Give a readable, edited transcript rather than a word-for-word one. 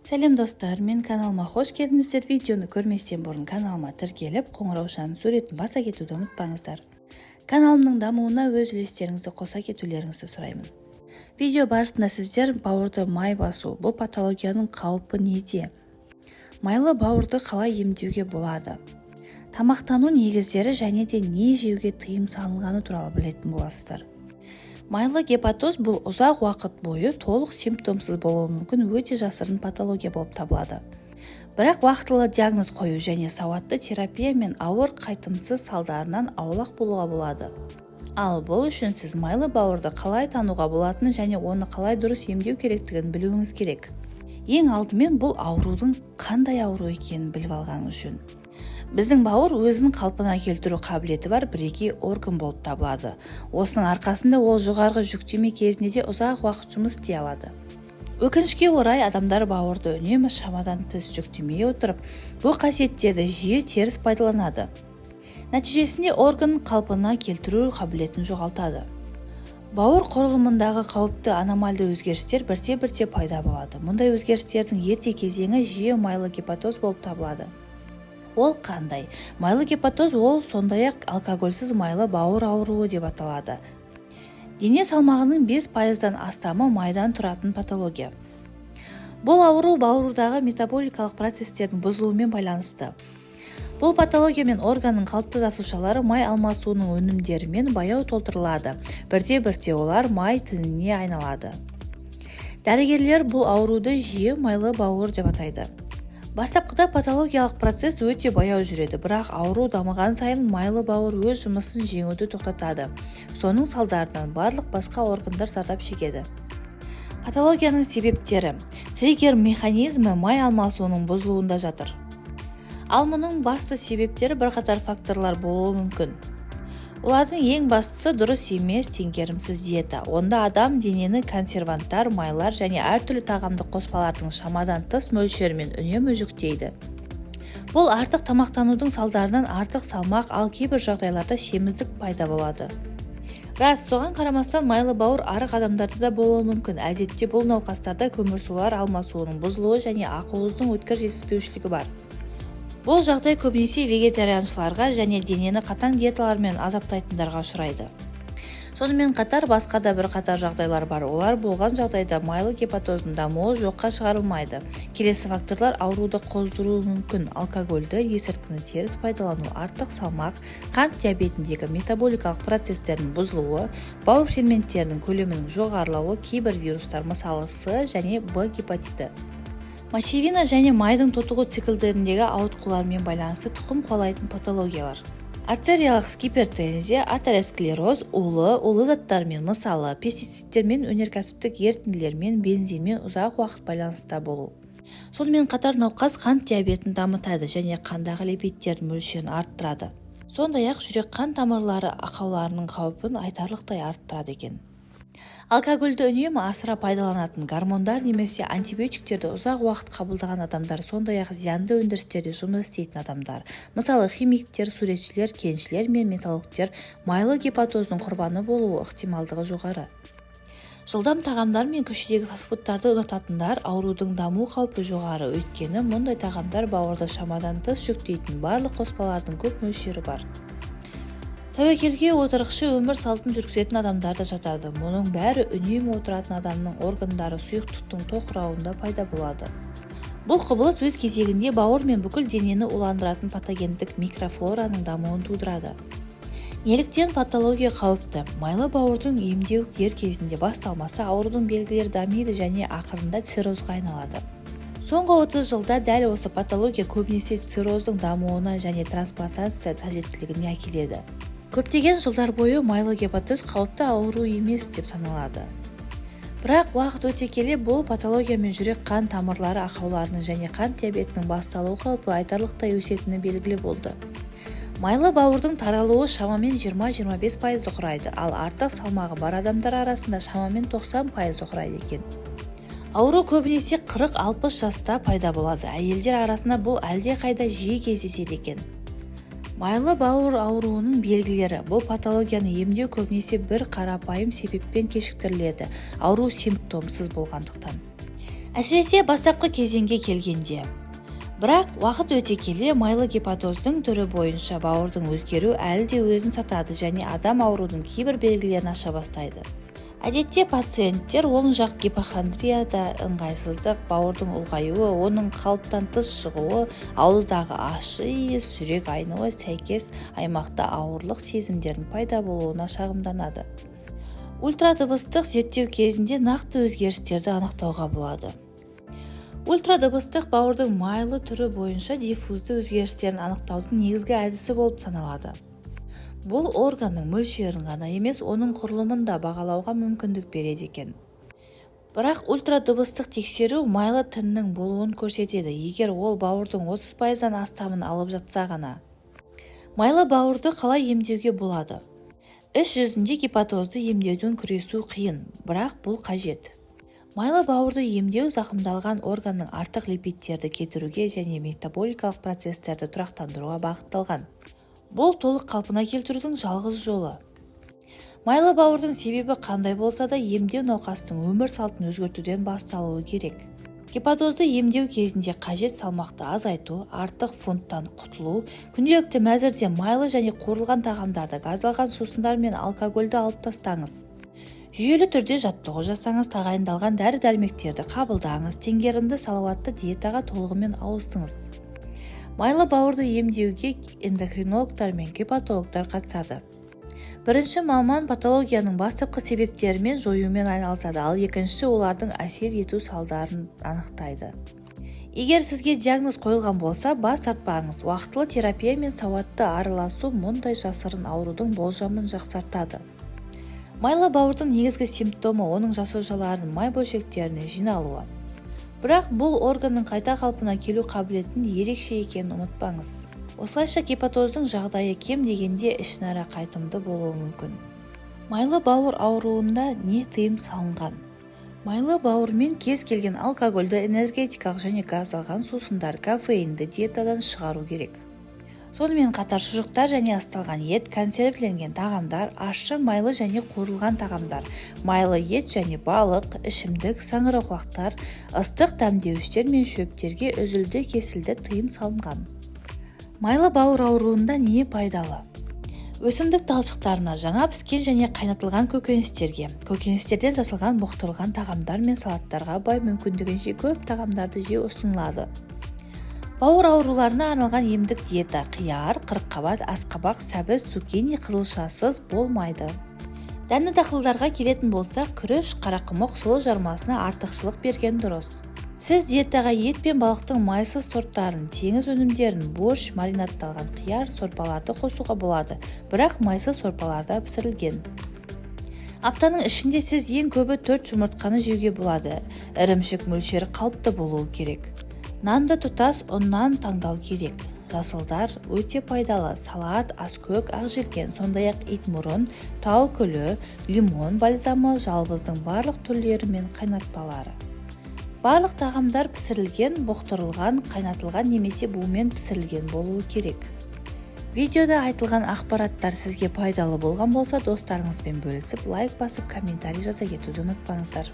Сәлем достар, мен каналыма қош келдіңіздер. Видеоны көрместен бұрын каналыма тіркеліп, қоңыраушаның суретін баса кетуді ұмытпаңыздар. Каналымның дамуына өз үлестеріңізді қоса кетулеріңізді сұраймын. Видео барысында сіздер бауырды май басу, бұл патологияның қаупі неде? Майлы бауырды қалай емдеуге болады? Тамақтану негіздері және де не жеуге тыйым салынғаны туралы білетін боласыздар. Майлы гепатоз бұл ұзақ уақыт бойы толық симптомсыз болуы мүмкін өте жасырын патология болып табылады. Бірақ уақытылы диагноз қою және сауатты терапия мен ауыр қайтымсыз салдарынан аулақ болуға болады. Ал бұл үшін сіз майлы бауырды қалай тануға болатынын және оны қалай дұрыс емдеу керектігін білуіңіз керек. Ең алдымен бұл аурудың қандай ауру екенін біліп алғаныңыз жөн. Біздің бауыр өзінің қалпына келтіру қабілеті бар бірегей орган болып табылады. Осының арқасында ол жоғарғы жүктеме кезінде де ұзақ уақыт жұмыс істей алады. Өкінішке орай адамдар бауырды үнемі шамадан тыс жүктемей отырып, бұл қасиеттерді жиі теріс пайдаланады. Нәтижесінде орган қалпына келтіру қабілетін жоғалтады. Бауыр құрылымындағы қауіпті аномальды өзгерістер бірте-бірте пайда болады. Мұндай өзгерістердің ерте кезеңі жиі майлы гепатоз болып табылады. Ол қандай? Майлы гепатоз ол сондай-ақ алкогольсіз майлы бауыр ауруы деп аталады. Дене салмағының 5%-дан астамы майдан тұратын патология. Бұл ауру бауырдағы метаболикалық процестердің бұзылуымен байланысты. Бұл патологиямен органның қалыпты жасушалары май алмасуының өнімдерімен баяу толтырылады. Бірте-бірте олар май тініне айналады. Дәрігерлер бұл ауруды жиі майлы бауыр деп атайды. Бастапқыда патологиялық процесс өте баяу жүреді, бірақ ауру дамыған сайын майлы бауыр өз жұмысын жеңуді тоқтатады. Соның салдарынан барлық басқа органдар зардап шегеді. Патологияның себептері. Триггер механизмі май алмасуының бұзылуында жатыр. Ал мұның басты себептері бірқатар факторлар болуы мүмкін. Олардың ең бастысы дұрыс емес теңгерімсіз диета. Онда адам денені консерванттар, майлар және әртүрлі тағамдық қоспалардың шамадан тыс мөлшерімен үнемі жүктейді. Бұл артық тамақтанудың салдарынан артық салмақ, ал кейбір жағдайларда семіздік пайда болады. Рас, соған қарамастан майлы бауыр арық адамдарда да болуы мүмкін. Әдетте бұл науқастарда көмірсулар алмасуының бұзылуы және ақуыздың өткір жетіспеушілігі бар. Бұл жағдай көбінесе вегетарианшыларға және денені қатаң диеталармен азаптайтындарға ұшырайды. Сонымен қатар басқа да бірқатар жағдайлар бар. Олар болған жағдайда майлы гепатоздың дамуы жоққа шығарылмайды. Келесі факторлар ауруды қоздыруы мүмкін: алкогольді, есірткіні теріс пайдалану, артық салмақ, қант диабетіндегі метаболикалық процестердің бұзылуы, бауыр ферменттерінің көлемінің жоғарылауы, кейбір вирустар мысалы С және Б гепатиті. Мочевина және майдың тотығу циклдеріндегі ауытқулармен байланысты тұқым қуалайтын патологиялар. Артериялық гипертензия, атеросклероз, улы заттармен мысалы пестицидтермен, өнеркәсіптік ерітінділермен, бензинмен ұзақ уақыт байланыста болу. Сонымен қатар науқас қант диабетін дамытады және қандағы липидтердің мөлшерін арттырады. Сондай-ақ жүрек қан тамырлары ақауларының қаупін айтарлықтай арттырады екен. Алкогольді үнемі асыра пайдаланатын, гормондар немесе антибиотиктерді ұзақ уақыт қабылдаған адамдар, сондай-ақ зиянды өндірістерде жұмыс істейтін адамдар, мысалы химиктер, суретшілер, кеншілер мен металлургтер майлы гепатоздың құрбаны болуы ықтималдығы жоғары. Жылдам тағамдар мен көшедегі фастфудтарды ұнататындар аурудың даму қаупі жоғары, өйткені мұндай тағамдар бауырды шамадан тыс жүктейтін барлық қоспалардың көп мөлшері бар. Тәуекелге отырықшы өмір салтын жүргізетін адамдар да жатады. Мұның бәрі үнемі отыратын адамның органдары сұйықтықтың тоқырауында пайда болады. Бұл құбылыс өз кезегінде бауыр мен бүкіл денені уландыратын патогендік микрофлораның дамуын тудырады. Неліктен патология қауіпті? Майлы бауырдың емдеу дер кезінде басталмаса, аурудың белгілері дамиды және ақырында циррозға айналады. Соңғы 30 жылда дәл осы патология көбінесе цирроздың дамуына және трансплантация қажеттілігіне әкеледі. Көптеген жылдар бойы майлы гепатоз қауіпті ауру емес деп саналады. Бірақ уақыт өте келе бұл патологиямен жүрек қан тамырлары ақауларының және қант диабетінің басталу қаупі айтарлықтай өсетіні белгілі болды. Майлы бауырдың таралуы шамамен 20-25% құрайды, ал артық салмағы бар адамдар арасында шамамен 90% құрайды екен. Ауру көбінесе 40-60 жаста пайда болады. Әйелдер арасында бұл әлде қайда жиі кездеседі екен. Майлы бауыр ауруының белгілері. Бұл патологияны емдеу көбінесе бір қарапайым себеппен кешіктіріледі, ауру симптомсыз болғандықтан. әсіресе бастапқы кезеңге келгенде. Бірақ уақыт өте келе майлы гепатоздың түрі бойынша бауырдың өзгеру әлі де өзін сатады және адам аурудың кейбір белгілерін аша бастайды. Әдетте пациенттер оң жақ гипохондрияда ыңғайсыздық, бауырдың ұлғаюы, оның қалыптан тыс шығуы, ауыздағы ащы иіс, жүрек айнуы сәйкес аймақта ауырлық сезімдерінің пайда болуына шағымданады. Ультрадыбыстық зерттеу кезінде нақты өзгерістерді анықтауға болады. Ультрадыбыстық бауырдың майлы түрі бойынша диффузды өзгерістерін анықтаудың негізгі әдісі болып саналады. Бұл органның мөлшерін ғана емес, оның құрылымын да бағалауға мүмкіндік береді екен. Бірақ ультрадыбыстық тексеру майлы тіннің болуын көрсетеді, егер ол бауырдың 30%-дан астамын алып жатса ғана. Майлы бауырды қалай емдеуге болады? Іс жүзінде гепатозды емдеуден күресу қиын, бірақ бұл қажет. Майлы бауырды емдеу зақымдалған органның артық липидтерді кетіруге және метаболикалық процестерді тұрақтандыруға бағытталған. Бұл толық қалпына келтірудің жалғыз жолы. Майлы бауырдың себебі қандай болса да емдеу науқастың өмір салтын өзгертуден басталуы керек. Гепатозды емдеу кезінде қажет салмақты азайту, артық фунттан құтылу, күнделікті мәзірде майлы және қуырылған тағамдарды, газдалған сусындар мен алкогольді алып тастаңыз. Жүйелі түрде жаттығу жасаңыз, тағайындалған дәрі-дәрмектерді қабылдаңыз, теңгерімді салауатты диетаға толығымен ауысыңыз. Майлы бауырды емдеуге эндокринологтар мен гепатологтар қатысады. Бірінші маман патологияның бастапқы себептері мен жоюмен айналысады, ал екіншісі олардың әсер ету салдарын анықтайды. Егер сізге диагноз қойылған болса, бас тартпаңыз. Уақытылы терапия мен сауатты араласу мұндай жасырын аурудың болжамын жақсартады. Майлы бауырдың негізгі симптомы оның жасушаларының май бөлшектеріне жиналуы. Бірақ бұл органның қайта қалпына келу қабілетінің ерекше екенін ұмытпаңыз. Осылайша гепатоздың жағдайы кем дегенде ішінара қайтымды болуы мүмкін. Майлы бауыр ауруында не тыйым салынған? Майлы бауырмен кез келген алкогольді, энергетикалық және газдалған сусындар, кофеинді диетадан шығару керек. Сонымен қатар шұжықтар және асталған ет, консервіленген тағамдар, ащы, майлы және қуырылған тағамдар, майлы ет және балық, ішімдік, саңырауқұлақтар, ыстық дәмдеуіштер мен шөптерге үзілді-кесілді тыйым салынған. Майлы бауыр ауруында не пайдалы? Өсімдік талшықтарына, жаңа піскен және қайнатылған көкөністерге, көкөністерден жасалған бұқтырылған тағамдар мен салаттарға бай, мүмкіндігінше көп тағамдарды жеу ұсынылады. Бауыр ауруларына арналған емдік диета: қияр, қырыққабат, асқабақ, сәбіз, цукини қызылшасыз болмайды. Дәнді дақылдарға келетін болсақ, күріш, қарақұмық, сұлы жармасына артықшылық берген дұрыс. Сіз диетаға ет пен балықтың майсыз сорттарын, теңіз өнімдерін, борщ, маринадталған қияр, сорпаларды қосуға болады, бірақ майсыз сорпаларда пісірілген. Аптаның ішінде сіз ең көбі 4 жұмыртқаны жеуге болады. Ірімшік мөлшері қалыпты болуы керек. Нанды тұтас ұннан таңдау керек. Жасылдар өте пайдалы: салат, аскөк, ақжелкен, сондай-ақ итмұрын, тау күлі, лимон бальзамы, жалбыздың барлық түрлері мен қайнатпалары. Барлық тағамдар пісірілген, бұқтырылған, қайнатылған немесе бумен пісірілген болуы керек. Видеода айтылған ақпараттар сізге пайдалы болған болса, достарыңызбен бөлісіп, лайк басып, комментарий жаза кетуді ұмытпаңыздар.